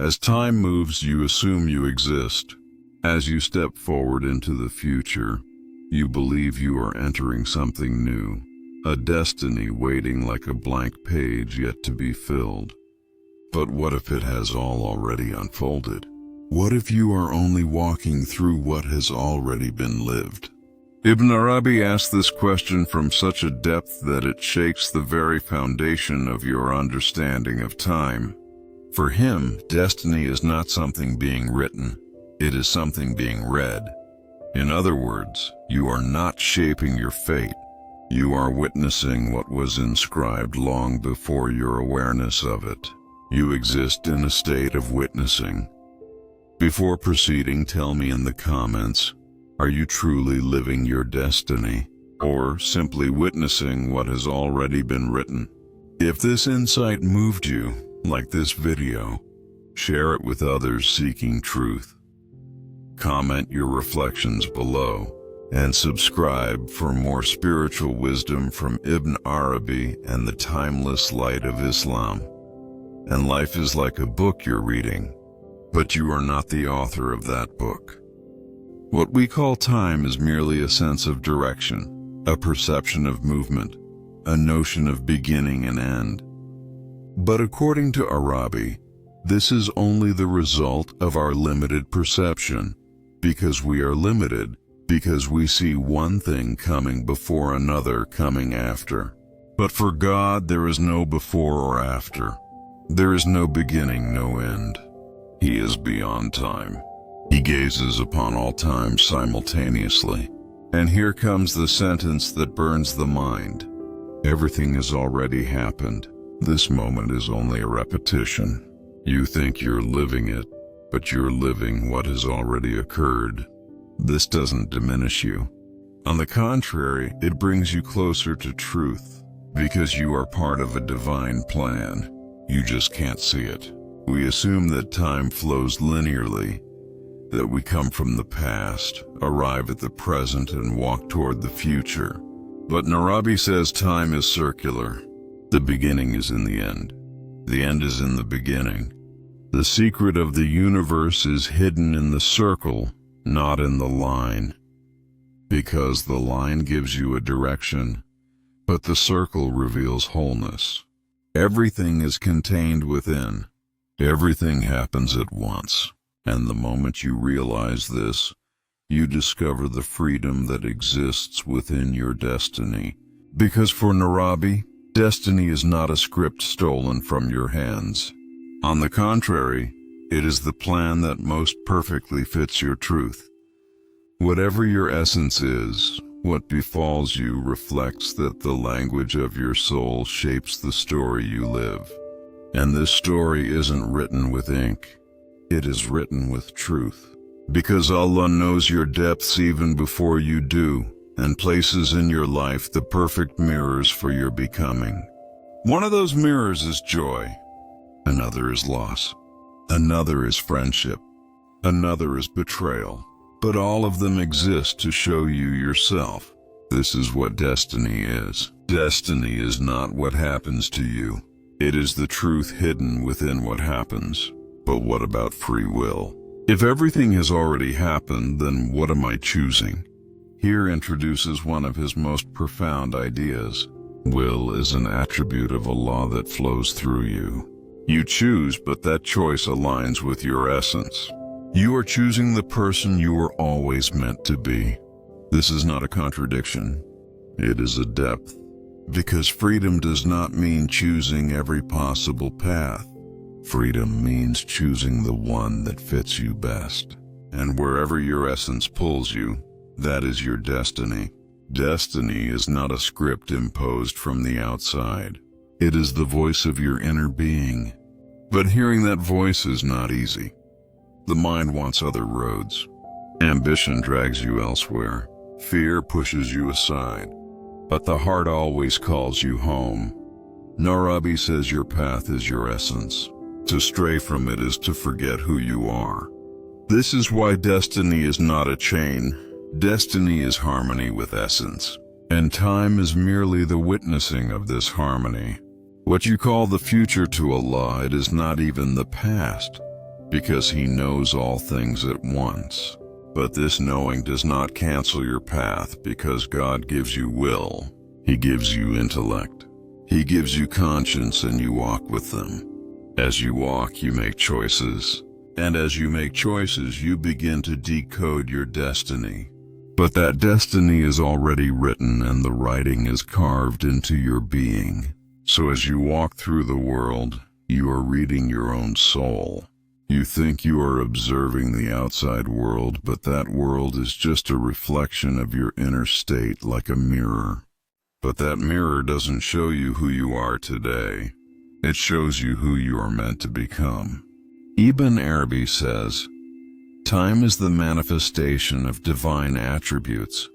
As time moves, you assume you exist. As you step forward into the future, you believe you are entering something new, a destiny waiting like a blank page yet to be filled. But what if it has all already unfolded? What if you are only walking through what has already been lived? Ibn Arabi asked this question from such a depth that it shakes the very foundation of your understanding of time. For him, destiny is not something being written, it is something being read. In other words, you are not shaping your fate. You are witnessing what was inscribed long before your awareness of it. You exist in a state of witnessing. Before proceeding, tell me in the comments, are you truly living your destiny, or simply witnessing what has already been written? If this insight moved you, like this video, share it with others seeking truth. Comment your reflections below, and subscribe for more spiritual wisdom from Ibn Arabi and the timeless light of Islam. And life is like a book you're reading, but you are not the author of that book. What we call time is merely a sense of direction, a perception of movement, a notion of beginning and end. But according to Arabi, this is only the result of our limited perception, because we are limited, because we see one thing coming before another coming after. But for God, there is no before or after. There is no beginning, no end. He is beyond time. He gazes upon all time simultaneously. And here comes the sentence that burns the mind. Everything has already happened. This moment is only a repetition. You think you're living it, but you're living what has already occurred. This doesn't diminish you. On the contrary, it brings you closer to truth, because you are part of a divine plan. You just can't see it. We assume that time flows linearly, that we come from the past, arrive at the present, and walk toward the future. But Arabi says time is circular. The beginning is in the end. The end is in the beginning. The secret of the universe is hidden in the circle, not in the line. Because the line gives you a direction, but the circle reveals wholeness. Everything is contained within. Everything happens at once. And the moment you realize this, you discover the freedom that exists within your destiny. Because for Arabi, destiny is not a script stolen from your hands. On the contrary, it is the plan that most perfectly fits your truth. Whatever your essence is, what befalls you reflects that the language of your soul shapes the story you live. And this story isn't written with ink. It is written with truth. Because Allah knows your depths even before you do, and places in your life the perfect mirrors for your becoming. One of those mirrors is joy. Another is loss. Another is friendship. Another is betrayal. But all of them exist to show you yourself. This is what destiny is. Destiny is not what happens to you. It is the truth hidden within what happens. But what about free will? If everything has already happened, then what am I choosing? Here introduces one of his most profound ideas. Will is an attribute of Allah that flows through you. You choose, but that choice aligns with your essence. You are choosing the person you were always meant to be. This is not a contradiction. It is a depth. Because freedom does not mean choosing every possible path. Freedom means choosing the one that fits you best. And wherever your essence pulls you, that is your destiny. Destiny is not a script imposed from the outside. It is the voice of your inner being. But hearing that voice is not easy. The mind wants other roads. Ambition drags you elsewhere. Fear pushes you aside. But the heart always calls you home. Arabi says your path is your essence. To stray from it is to forget who you are. This is why destiny is not a chain. Destiny is harmony with essence. And time is merely the witnessing of this harmony. What you call the future to Allah, it is not even the past. because he knows all things at once. But this knowing does not cancel your path because God gives you will. He gives you intellect. He gives you conscience and you walk with them. As you walk, you make choices. And as you make choices, you begin to decode your destiny. But that destiny is already written and the writing is carved into your being. So as you walk through the world, you are reading your own soul. You think you are observing the outside world, but that world is just a reflection of your inner state like a mirror. But that mirror doesn't show you who you are today. It shows you who you are meant to become. Ibn Arabi says, "Time is the manifestation of divine attributes.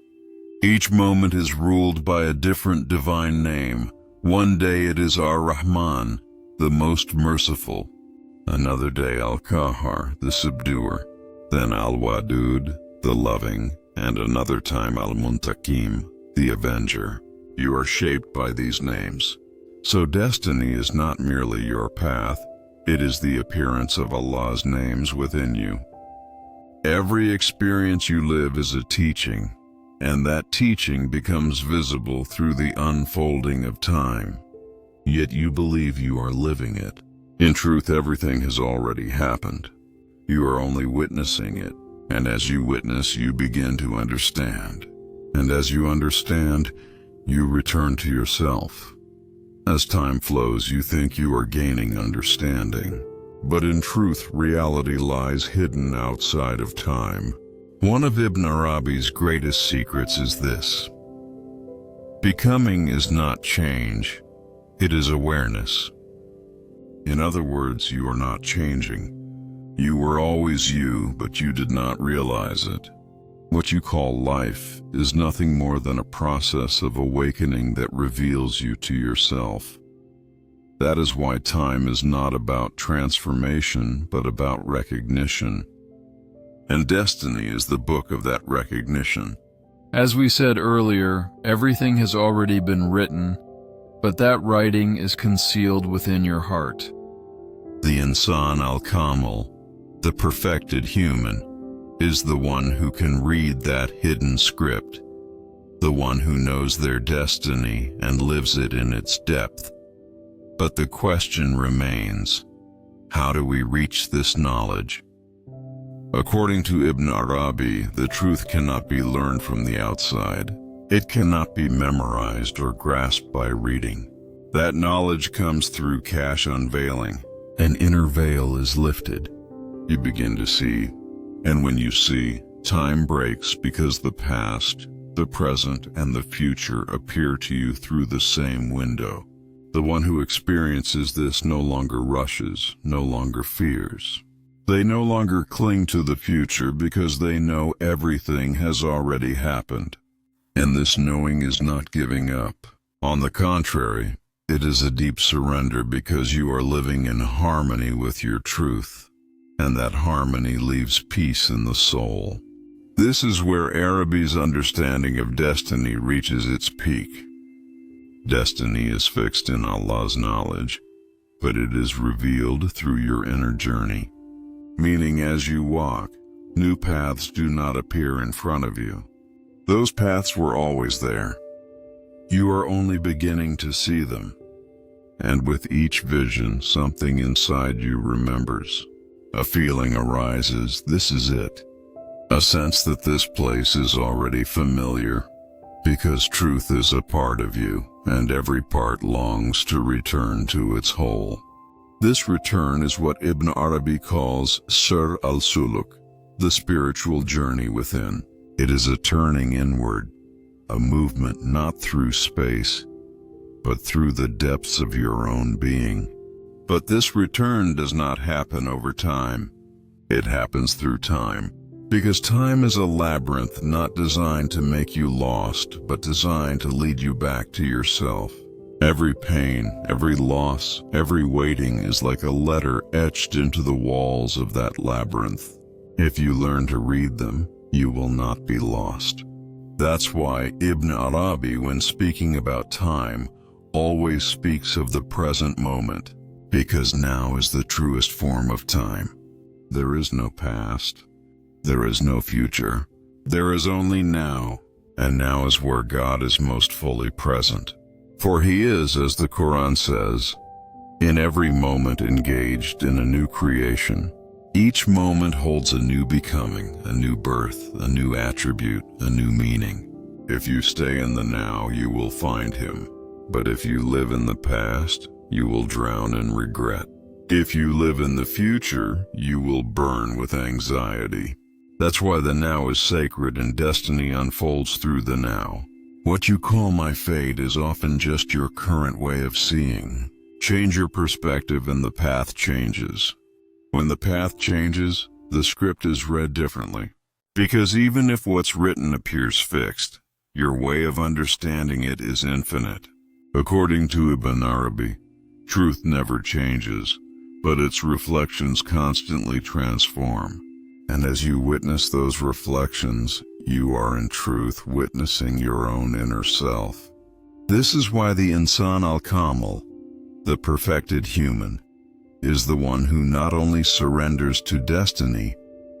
Each moment is ruled by a different divine name. One day it is Ar-Rahman, the most merciful. Another day Al-Qahar, the subduer. Then Al-Wadud, the loving. And another time Al-Muntaqim, the avenger." You are shaped by these names. So destiny is not merely your path, it is the appearance of Allah's names within you. Every experience you live is a teaching, and that teaching becomes visible through the unfolding of time. Yet you believe you are living it. In truth, everything has already happened. You are only witnessing it, and as you witness, you begin to understand. And as you understand, you return to yourself. As time flows, you think you are gaining understanding. But in truth, reality lies hidden outside of time. One of Ibn Arabi's greatest secrets is this: becoming is not change, it is awareness. In other words, you are not changing. You were always you, but you did not realize it. What you call life is nothing more than a process of awakening that reveals you to yourself. That is why time is not about transformation, but about recognition. And destiny is the book of that recognition. As we said earlier, everything has already been written, but that writing is concealed within your heart. The insaan-i, the perfected human, is the one who can read that hidden script, the one who knows their destiny and lives it in its depth. But the question remains, how do we reach this knowledge? According to Ibn Arabi, the truth cannot be learned from the outside. It cannot be memorized or grasped by reading. That knowledge comes through unveiling. An inner veil is lifted. You begin to see. And when you see, time breaks because the past, the present, and the future appear to you through the same window. The one who experiences this no longer rushes, no longer fears. They no longer cling to the future because they know everything has already happened. And this knowing is not giving up. On the contrary, it is a deep surrender because you are living in harmony with your truth. And that harmony leaves peace in the soul. This is where Arabi's understanding of destiny reaches its peak. Destiny is fixed in Allah's knowledge, but it is revealed through your inner journey. Meaning as you walk, new paths do not appear in front of you. Those paths were always there. You are only beginning to see them. And with each vision, something inside you remembers. A feeling arises, this is it. A sense that this place is already familiar, because truth is a part of you, and every part longs to return to its whole. This return is what Ibn Arabi calls Sir al-Suluk, the spiritual journey within. It is a turning inward, a movement not through space, but through the depths of your own being. But this return does not happen over time. It happens through time, because time is a labyrinth not designed to make you lost, but designed to lead you back to yourself. Every pain, every loss, every waiting is like a letter etched into the walls of that labyrinth. If you learn to read them, you will not be lost. That's why Ibn Arabi, when speaking about time, always speaks of the present moment, because now is the truest form of time. There is no past. There is no future. There is only now, and now is where God is most fully present. For he is, as the Quran says, in every moment engaged in a new creation. Each moment holds a new becoming, a new birth, a new attribute, a new meaning. If you stay in the now, you will find him. But if you live in the past, you will drown in regret. If you live in the future, you will burn with anxiety. That's why the now is sacred and destiny unfolds through the now. What you call my fate is often just your current way of seeing. Change your perspective and the path changes. When the path changes, the script is read differently. Because even if what's written appears fixed, your way of understanding it is infinite. According to Ibn Arabi, truth never changes, but its reflections constantly transform. And as you witness those reflections, you are in truth witnessing your own inner self. This is why the insaan-i, the perfected human, is the one who not only surrenders to destiny,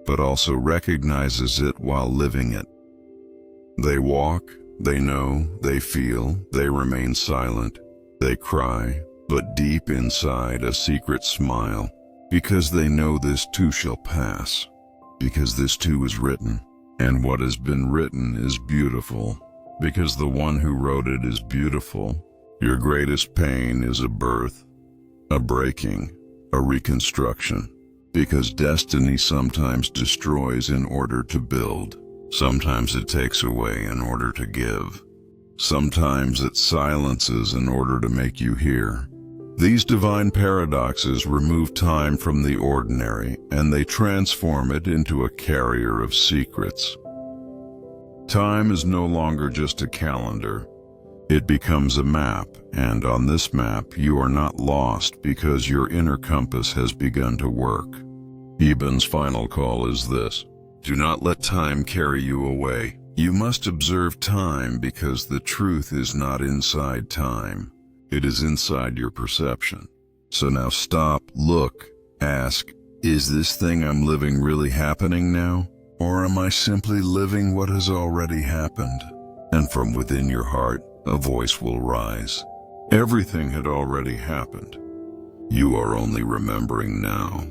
but also recognizes it while living it. They walk, they know, they feel, they remain silent, they cry, but deep inside a secret smile, because they know this too shall pass, because this too is written, and what has been written is beautiful, because the one who wrote it is beautiful. Your greatest pain is a birth, a breaking, a reconstruction, because destiny sometimes destroys in order to build. Sometimes it takes away in order to give. Sometimes it silences in order to make you hear. These divine paradoxes remove time from the ordinary, and they transform it into a carrier of secrets. Time is no longer just a calendar. It becomes a map, and on this map you are not lost because your inner compass has begun to work. Ibn's final call is this: do not let time carry you away. You must observe time because the truth is not inside time. It is inside your perception. So now stop, look, ask, is this thing I'm living really happening now? Or am I simply living what has already happened? And from within your heart, a voice will rise. Everything had already happened. You are only remembering now.